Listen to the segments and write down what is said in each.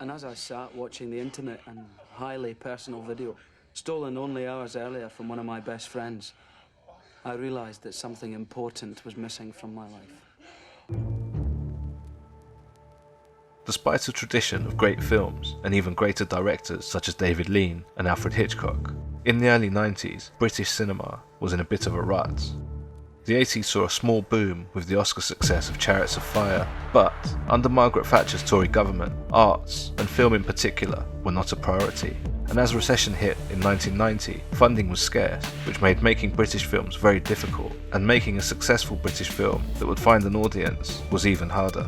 And as I sat watching the intimate and highly personal video, stolen only hours earlier from one of my best friends, I realised that something important was missing from my life. Despite a tradition of great films and even greater directors such as David Lean and Alfred Hitchcock, in the early 90s, British cinema was in a bit of a rut. The 80s saw a small boom with the Oscar success of Chariots of Fire, but under Margaret Thatcher's Tory government, arts, and film in particular, were not a priority. And as recession hit in 1990, funding was scarce, which made making British films very difficult, and making a successful British film that would find an audience was even harder.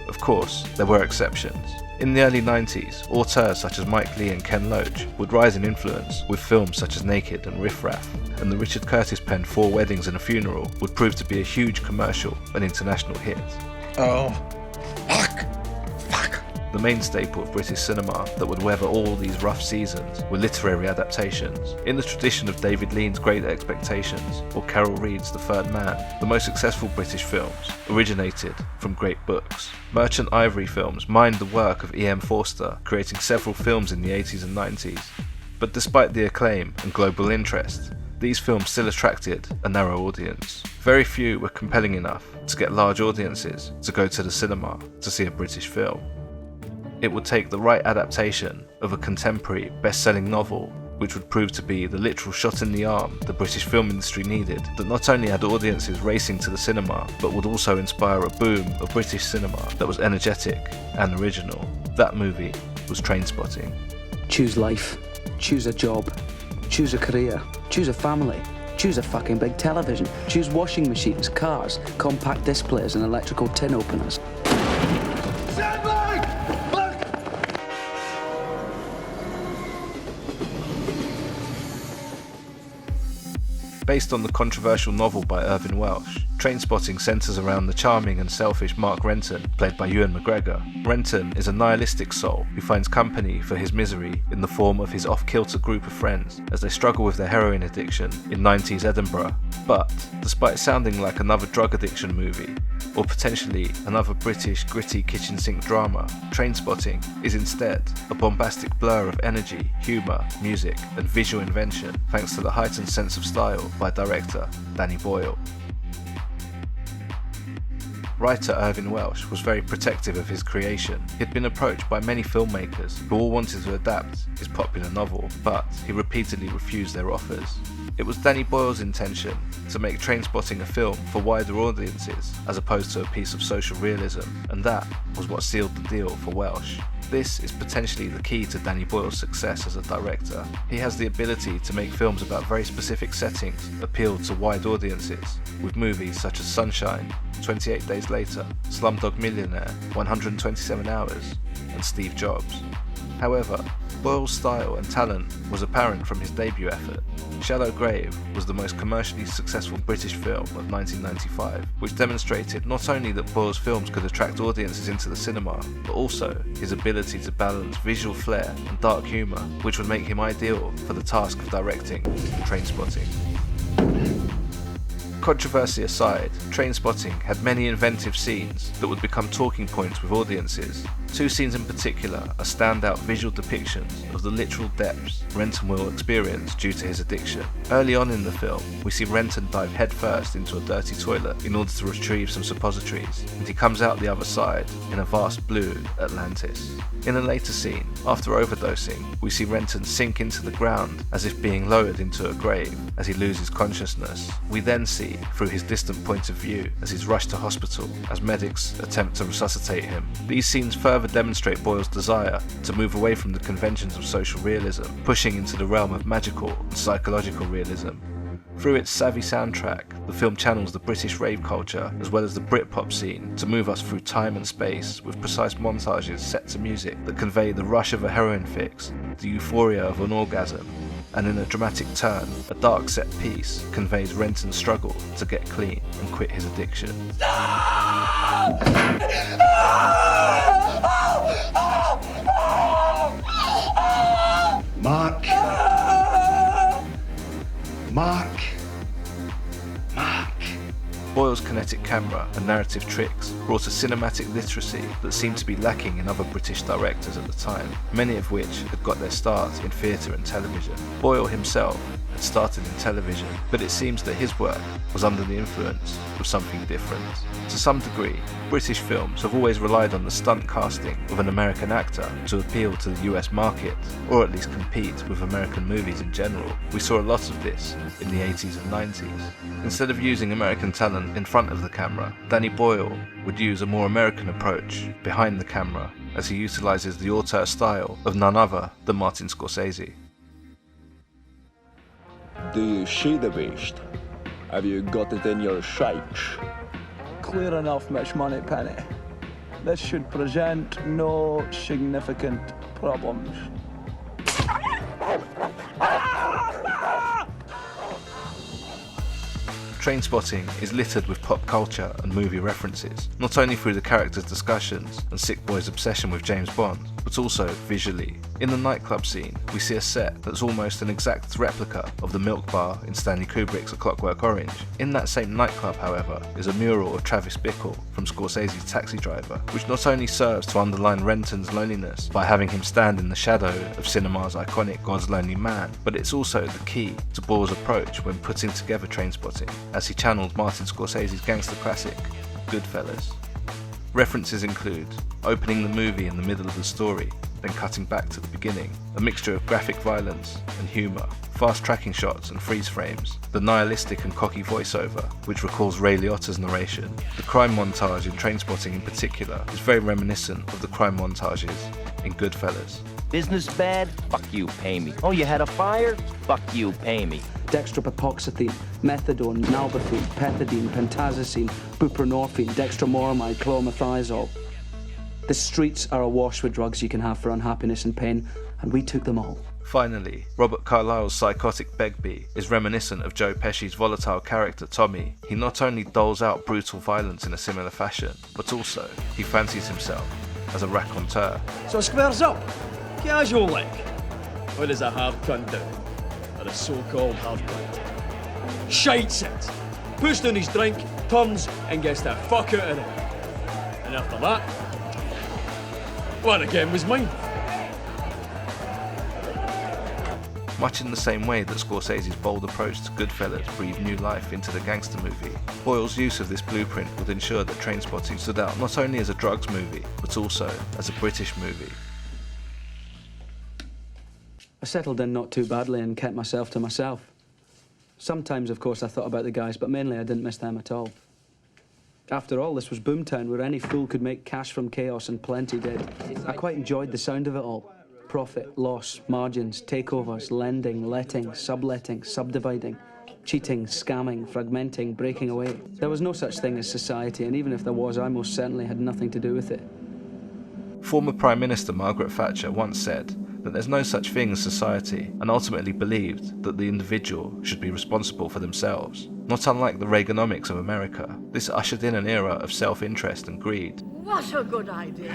Of course, there were exceptions. In the early 90s, auteurs such as Mike Leigh and Ken Loach would rise in influence with films such as Naked and Riff Raff, and the Richard Curtis penned Four Weddings and a Funeral would prove to be a huge commercial and international hit. Oh, fuck! The main staple of British cinema that would weather all these rough seasons were literary adaptations. In the tradition of David Lean's Great Expectations or Carol Reed's The Third Man, the most successful British films originated from great books. Merchant Ivory Films mined the work of E.M. Forster, creating several films in the 80s and 90s. But despite the acclaim and global interest, these films still attracted a narrow audience. Very few were compelling enough to get large audiences to go to the cinema to see a British film. It would take the right adaptation of a contemporary best-selling novel, which would prove to be the literal shot in the arm the British film industry needed, that not only had audiences racing to the cinema, but would also inspire a boom of British cinema that was energetic and original. That movie was Trainspotting. Choose life. Choose a job. Choose a career. Choose a family. Choose a fucking big television. Choose washing machines, cars, compact displays and electrical tin openers. Based on the controversial novel by Irvine Welsh, Trainspotting centres around the charming and selfish Mark Renton, played by Ewan McGregor. Renton is a nihilistic soul who finds company for his misery in the form of his off-kilter group of friends as they struggle with their heroin addiction in 90s Edinburgh. But, despite sounding like another drug addiction movie, or potentially another British gritty kitchen sink drama, Trainspotting is instead a bombastic blur of energy, humour, music and visual invention thanks to the heightened sense of style by director Danny Boyle. Writer Irvine Welsh was very protective of his creation. He had been approached by many filmmakers who all wanted to adapt his popular novel, but he repeatedly refused their offers. It was Danny Boyle's intention to make Trainspotting a film for wider audiences as opposed to a piece of social realism, and that was what sealed the deal for Welsh. This is potentially the key to Danny Boyle's success as a director. He has the ability to make films about very specific settings appeal to wide audiences, with movies such as Sunshine, 28 Days Later, Slumdog Millionaire, 127 Hours, and Steve Jobs. However, Boyle's style and talent was apparent from his debut effort. Shallow Grave was the most commercially successful British film of 1995, which demonstrated not only that Boyle's films could attract audiences into the cinema, but also his ability to balance visual flair and dark humour, which would make him ideal for the task of directing Trainspotting. Controversy aside, Trainspotting had many inventive scenes that would become talking points with audiences. Two scenes in particular are standout visual depictions of the literal depths Renton will experience due to his addiction. Early on in the film, we see Renton dive headfirst into a dirty toilet in order to retrieve some suppositories, and he comes out the other side in a vast blue Atlantis. In a later scene, after overdosing, we see Renton sink into the ground as if being lowered into a grave as he loses consciousness. We then see through his distant point of view as he's rushed to hospital as medics attempt to resuscitate him. These scenes further demonstrate Boyle's desire to move away from the conventions of social realism, pushing into the realm of magical and psychological realism. Through its savvy soundtrack, the film channels the British rave culture as well as the Britpop scene to move us through time and space with precise montages set to music that convey the rush of a heroin fix, the euphoria of an orgasm, and in a dramatic turn, a dark set piece conveys Renton's struggle to get clean and quit his addiction. Mark. Boyle's kinetic camera and narrative tricks brought a cinematic literacy that seemed to be lacking in other British directors at the time, many of which had got their start in theatre and television. Boyle himself had started in television, but it seems that his work was under the influence of something different. To some degree, British films have always relied on the stunt casting of an American actor to appeal to the US market, or at least compete with American movies in general. We saw a lot of this in the 80s and 90s. Instead of using American talent in front of the camera, Danny Boyle would use a more American approach behind the camera as he utilises the auteur style of none other than Martin Scorsese. Do you see the beast? Have you got it in your sights? Clear enough, Mitch Moneypenny. This should present no significant problems. Trainspotting is littered with pop culture and movie references, not only through the characters' discussions and Sick Boy's obsession with James Bond, but also visually. In the nightclub scene, we see a set that's almost an exact replica of the Milk Bar in Stanley Kubrick's A Clockwork Orange. In that same nightclub, however, is a mural of Travis Bickle from Scorsese's Taxi Driver, which not only serves to underline Renton's loneliness by having him stand in the shadow of cinema's iconic God's Lonely Man, but it's also the key to Boyle's approach when putting together Trainspotting, as he channeled Martin Scorsese's gangster classic, Goodfellas. References include opening the movie in the middle of the story, then cutting back to the beginning, a mixture of graphic violence and humour, fast tracking shots and freeze frames, the nihilistic and cocky voiceover, which recalls Ray Liotta's narration. The crime montage in Trainspotting in particular is very reminiscent of the crime montages in Goodfellas. Business bad? Fuck you, pay me. Oh, you had a fire? Fuck you, pay me. Dextropipoxetine, methadone, nalbuphine, pethidine, pentazocine, buprenorphine, dextromoramide, chlormethiazole. The streets are awash with drugs you can have for unhappiness and pain, and we took them all. Finally, Robert Carlyle's psychotic Begbie is reminiscent of Joe Pesci's volatile character Tommy. He not only doles out brutal violence in a similar fashion, but also he fancies himself as a raconteur. So squares up, casual like. What does a hard cunt do? Or a so-called hard cunt? Shites it, puts down his drink, turns and gets the fuck out of there. And after that, one again was mine. Much in the same way that Scorsese's bold approach to Goodfellas breathed new life into the gangster movie, Boyle's use of this blueprint would ensure that Trainspotting stood out not only as a drugs movie, but also as a British movie. I settled in not too badly and kept myself to myself. Sometimes, of course, I thought about the guys, but mainly I didn't miss them at all. After all, this was Boomtown, where any fool could make cash from chaos, and plenty did. I quite enjoyed the sound of it all. Profit, loss, margins, takeovers, lending, letting, subletting, subdividing, cheating, scamming, fragmenting, breaking away. There was no such thing as society, and even if there was, I most certainly had nothing to do with it. Former Prime Minister Margaret Thatcher once said that there's no such thing as society, and ultimately believed that the individual should be responsible for themselves. Not unlike the Reaganomics of America, this ushered in an era of self-interest and greed. What a good idea!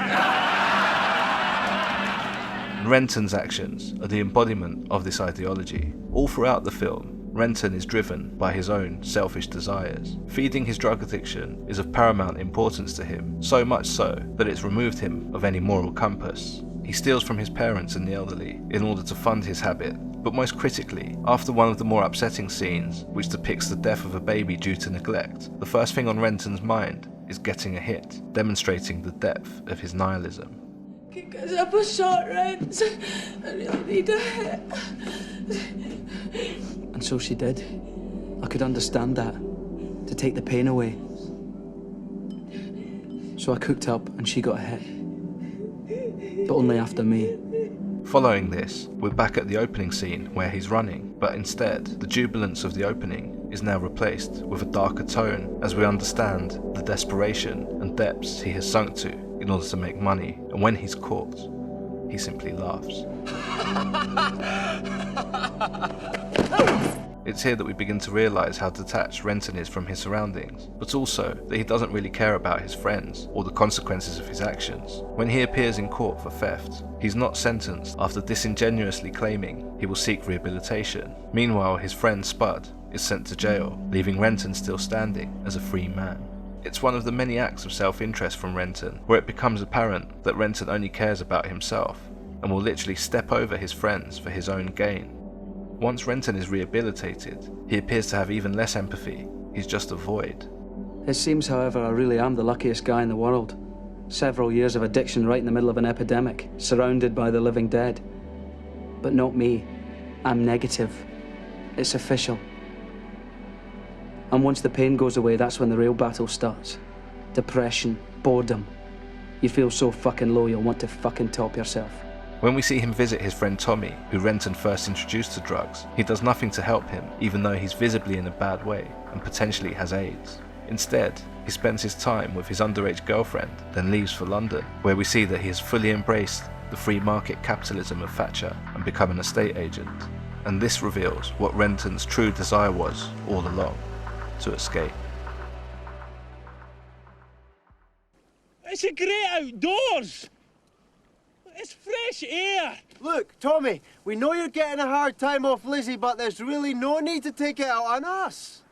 Renton's actions are the embodiment of this ideology. All throughout the film, Renton is driven by his own selfish desires. Feeding his drug addiction is of paramount importance to him, so much so that it's removed him of any moral compass. He steals from his parents and the elderly in order to fund his habit, but most critically, after one of the more upsetting scenes, which depicts the death of a baby due to neglect, the first thing on Renton's mind is getting a hit, demonstrating the depth of his nihilism. Because I was short, Rent. I really need a hit. And so she did. I could understand that, to take the pain away. So I cooked up and she got a hit. But only after me. Following this, we're back at the opening scene where he's running, but instead, the jubilance of the opening is now replaced with a darker tone as we understand the desperation and depths he has sunk to in order to make money, and when he's caught, he simply laughs. It's here that we begin to realise how detached Renton is from his surroundings, but also that he doesn't really care about his friends or the consequences of his actions. When he appears in court for theft, he's not sentenced after disingenuously claiming he will seek rehabilitation. Meanwhile, his friend Spud is sent to jail, leaving Renton still standing as a free man. It's one of the many acts of self-interest from Renton, where it becomes apparent that Renton only cares about himself, and will literally step over his friends for his own gain. Once Renton is rehabilitated, he appears to have even less empathy. He's just a void. It seems, however, I really am the luckiest guy in the world. Several years of addiction right in the middle of an epidemic, surrounded by the living dead. But not me. I'm negative. It's official. And once the pain goes away, that's when the real battle starts. Depression, boredom. You feel so fucking low you'll want to fucking top yourself. When we see him visit his friend Tommy, who Renton first introduced to drugs, he does nothing to help him, even though he's visibly in a bad way and potentially has AIDS. Instead, he spends his time with his underage girlfriend, then leaves for London, where we see that he has fully embraced the free market capitalism of Thatcher and become an estate agent. And this reveals what Renton's true desire was all along: to escape. It's a great outdoors! It's fresh air! Look, Tommy, we know you're getting a hard time off Lizzie, but there's really no need to take it out on us.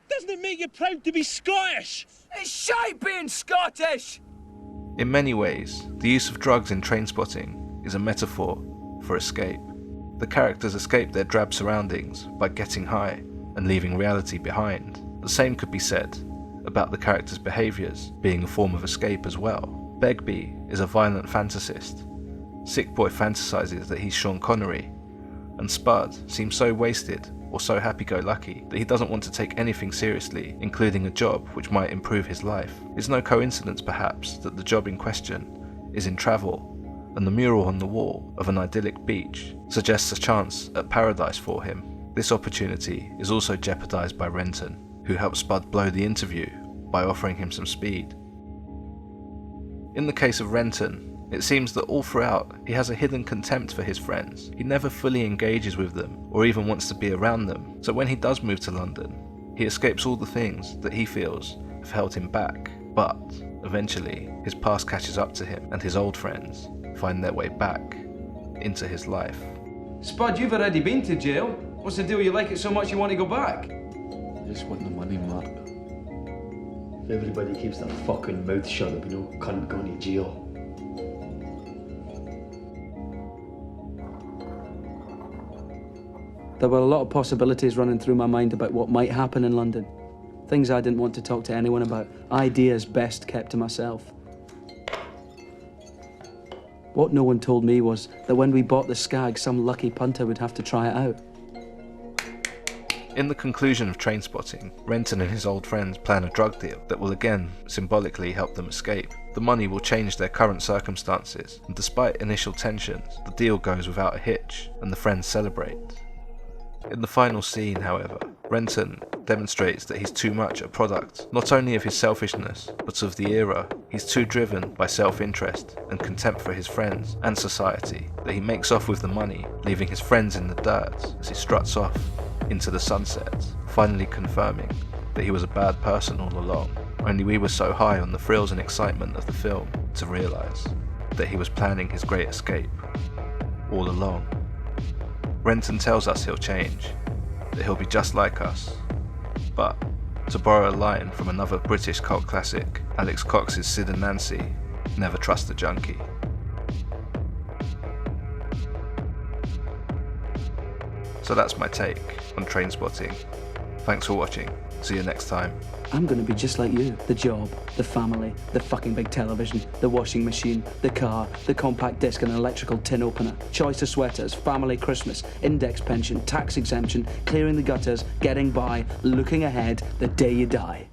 Doesn't it make you proud to be Scottish? It's shite being Scottish! In many ways, the use of drugs in Trainspotting is a metaphor for escape. The characters escape their drab surroundings by getting high and leaving reality behind. The same could be said about the characters' behaviours being a form of escape as well. Begbie is a violent fantasist. Sick Boy fantasises that he's Sean Connery, and Spud seems so wasted or so happy-go-lucky that he doesn't want to take anything seriously, including a job which might improve his life. It's no coincidence, perhaps, that the job in question is in travel, and the mural on the wall of an idyllic beach suggests a chance at paradise for him. This opportunity is also jeopardised by Renton, who helps Spud blow the interview by offering him some speed. In the case of Renton, it seems that all throughout he has a hidden contempt for his friends. He never fully engages with them or even wants to be around them. So when he does move to London, he escapes all the things that he feels have held him back. But eventually his past catches up to him and his old friends find their way back into his life. Spud, you've already been to jail. What's the deal? You like it so much you want to go back? I just want the money, Mark. If everybody keeps their fucking mouth shut, there'll be no cunt going to jail. There were a lot of possibilities running through my mind about what might happen in London. Things I didn't want to talk to anyone about. Ideas best kept to myself. What no one told me was that when we bought the Skag, some lucky punter would have to try it out. In the conclusion of Trainspotting, Renton and his old friends plan a drug deal that will again symbolically help them escape. The money will change their current circumstances, and despite initial tensions, the deal goes without a hitch, and the friends celebrate. In the final scene, however, Renton demonstrates that he's too much a product, not only of his selfishness, but of the era. He's too driven by self-interest and contempt for his friends and society that he makes off with the money, leaving his friends in the dirt as he struts off into the sunset, finally confirming that he was a bad person all along. Only we were so high on the thrills and excitement of the film to realise that he was planning his great escape all along. Renton tells us he'll change, that he'll be just like us, but, to borrow a line from another British cult classic, Alex Cox's Sid and Nancy, never trust a junkie. So that's my take on Trainspotting. Thanks for watching. See you next time. I'm gonna be just like you. The job, the family, the fucking big television, the washing machine, the car, the compact disc and electrical tin opener, choice of sweaters, family Christmas, index pension, tax exemption, clearing the gutters, getting by, looking ahead, the day you die.